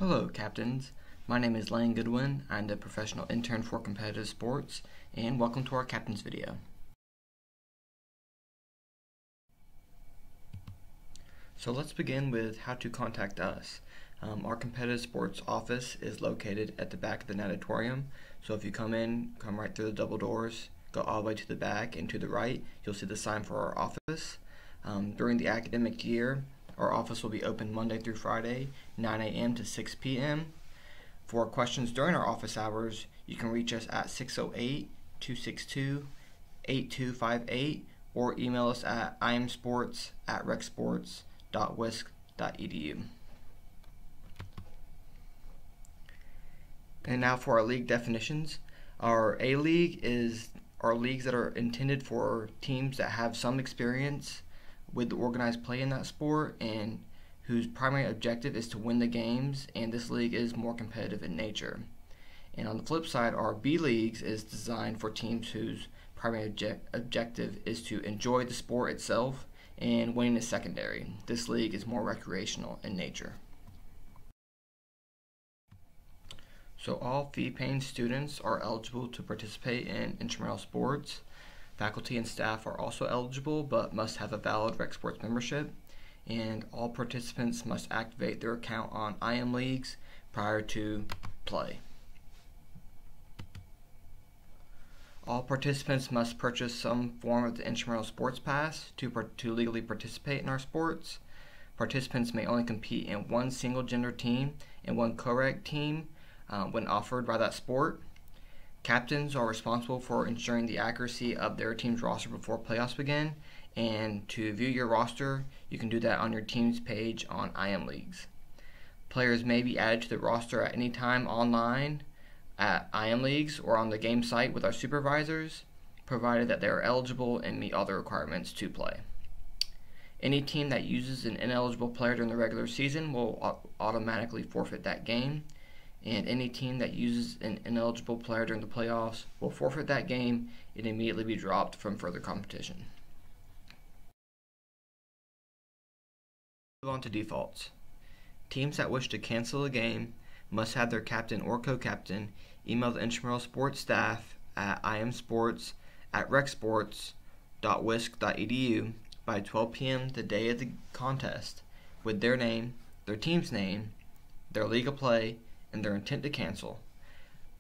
Hello, captains. My name is Lane Goodwin. I'm the professional intern for competitive sports, and welcome to our captains video. So let's begin with how to contact us. Our competitive sports office is located at the back of the natatorium. So if you come right through the double doors, go all the way to the back and to the right, you'll see the sign for our office. During the academic year, our office will be open Monday through Friday, 9 a.m. to 6 p.m. For questions during our office hours, you can reach us at 608-262-8258 or email us at imsports@recsports.wisc.edu. And now for our league definitions. Our A-League are leagues that are intended for teams that have some experience with the organized play in that sport and whose primary objective is to win the games, and this league is more competitive in nature. And on the flip side, our B leagues is designed for teams whose primary objective is to enjoy the sport itself, and winning is secondary. This league is more recreational in nature. So all fee-paying students are eligible to participate in intramural sports. Faculty and staff are also eligible but must have a valid Rec Sports membership, and all participants must activate their account on IM Leagues prior to play. All participants must purchase some form of the intramural sports pass to legally participate in our sports. Participants may only compete in one single gender team and one co-rec team when offered by that sport. Captains are responsible for ensuring the accuracy of their team's roster before playoffs begin, and to view your roster, you can do that on your team's page on IM Leagues. Players may be added to the roster at any time online at IM Leagues or on the game site with our supervisors, provided that they are eligible and meet all the requirements to play. Any team that uses an ineligible player during the regular season will automatically forfeit that game, and any team that uses an ineligible player during the playoffs will forfeit that game and immediately be dropped from further competition. Move on to defaults. Teams that wish to cancel a game must have their captain or co-captain email the intramural sports staff at imsports@recsports.wisc.edu by 12 p.m. the day of the contest with their name, their team's name, their league of play, and their intent to cancel.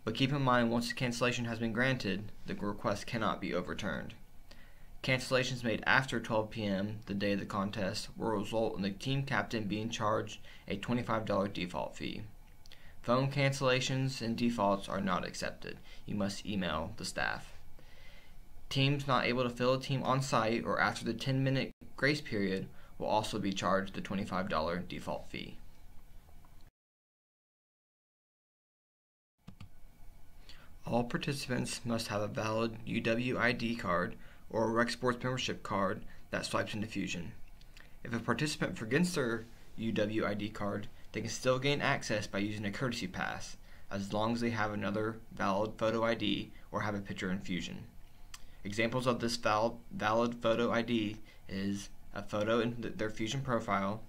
But keep in mind, once the cancellation has been granted, the request cannot be overturned. Cancellations made after 12 p.m. the day of the contest will result in the team captain being charged a $25 default fee. Phone cancellations and defaults are not accepted. You must email the staff. Teams not able to fill a team on site or after the 10-minute grace period will also be charged the $25 default fee. All participants must have a valid UW ID card or a Rec Sports membership card that swipes into Fusion. If a participant forgets their UW ID card, they can still gain access by using a courtesy pass, as long as they have another valid photo ID or have a picture in Fusion. Examples of this valid photo ID is a photo in their Fusion profile,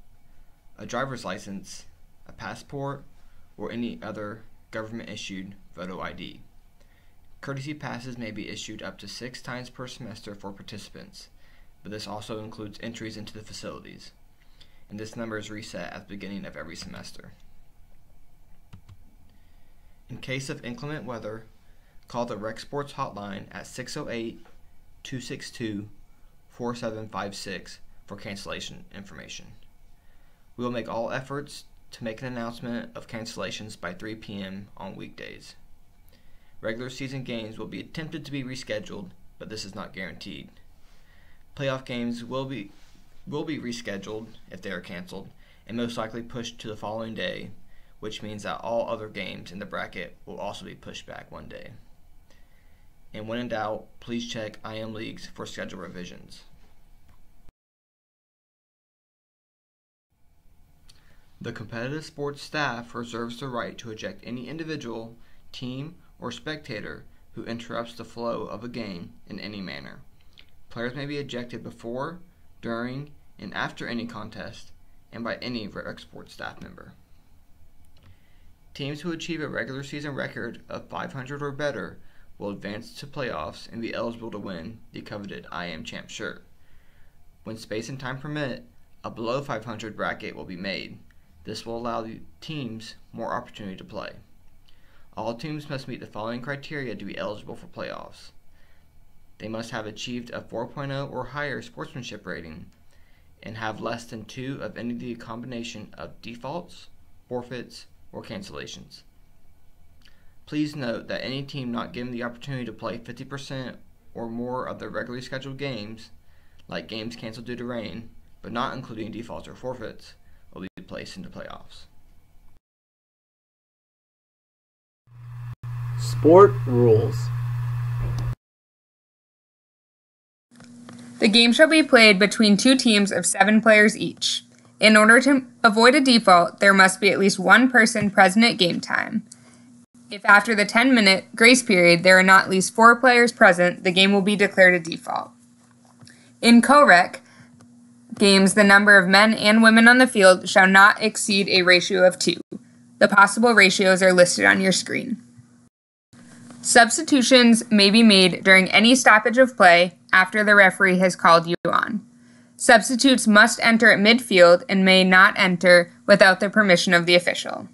a driver's license, a passport, or any other government-issued photo ID. Courtesy passes may be issued up to 6 times per semester for participants, but this also includes entries into the facilities, and this number is reset at the beginning of every semester. In case of inclement weather, call the Rec Sports hotline at 608-262-4756 for cancellation information. We will make all efforts to make an announcement of cancellations by 3 p.m. on weekdays. Regular season games will be attempted to be rescheduled, but this is not guaranteed. Playoff games will be rescheduled if they are canceled, and most likely pushed to the following day, which means that all other games in the bracket will also be pushed back one day. And when in doubt, please check IM Leagues for schedule revisions. The competitive sports staff reserves the right to eject any individual, team, or spectator who interrupts the flow of a game in any manner. Players may be ejected before, during, and after any contest, and by any Rec Sports staff member. Teams who achieve a regular season record of 500 or better will advance to playoffs and be eligible to win the coveted I Am Champ shirt. When space and time permit, a below 500 bracket will be made. This will allow the teams more opportunity to play. All teams must meet the following criteria to be eligible for playoffs. They must have achieved a 4.0 or higher sportsmanship rating and have less than 2 of any of the combination of defaults, forfeits, or cancellations. Please note that any team not given the opportunity to play 50% or more of their regularly scheduled games, like games canceled due to rain, but not including defaults or forfeits, will be placed into playoffs. Sport rules. The game shall be played between 2 teams of 7 players each. In order to avoid a default, there must be at least 1 person present at game time. If after the 10-minute grace period there are not at least 4 players present, the game will be declared a default. In co-rec games, the number of men and women on the field shall not exceed a ratio of 2. The possible ratios are listed on your screen. Substitutions may be made during any stoppage of play after the referee has called you on. Substitutes must enter at midfield and may not enter without the permission of the official.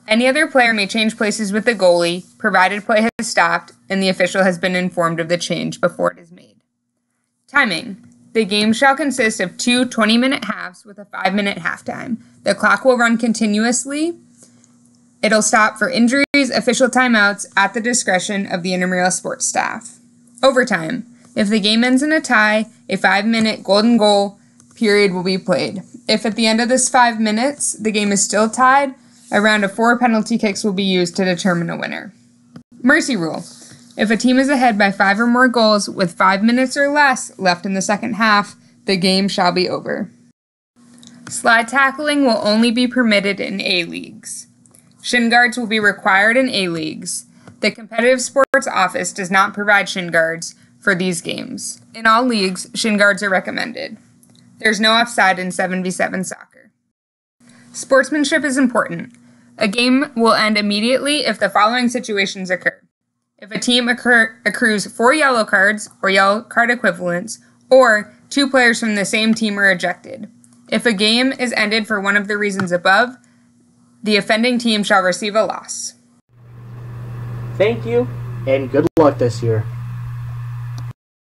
Any other player may change places with the goalie, provided play has stopped and the official has been informed of the change before it is made. Timing. The game shall consist of 2 20-minute halves with a 5-minute halftime. The clock will run continuously. It'll stop for injuries, official timeouts, at the discretion of the intramural sports staff. Overtime. If the game ends in a tie, a 5-minute golden goal period will be played. If at the end of this 5 minutes the game is still tied, a round of 4 penalty kicks will be used to determine a winner. Mercy rule. If a team is ahead by 5 or more goals with 5 minutes or less left in the second half, the game shall be over. Slide tackling will only be permitted in A-leagues. Shin guards will be required in A-leagues. The Competitive Sports Office does not provide shin guards for these games. In all leagues, shin guards are recommended. There's no offside in 7v7 soccer. Sportsmanship is important. A game will end immediately if the following situations occur. If a team accrues 4 yellow cards or yellow card equivalents, or 2 players from the same team are ejected. If a game is ended for one of the reasons above, the offending team shall receive a loss. Thank you, and good luck this year.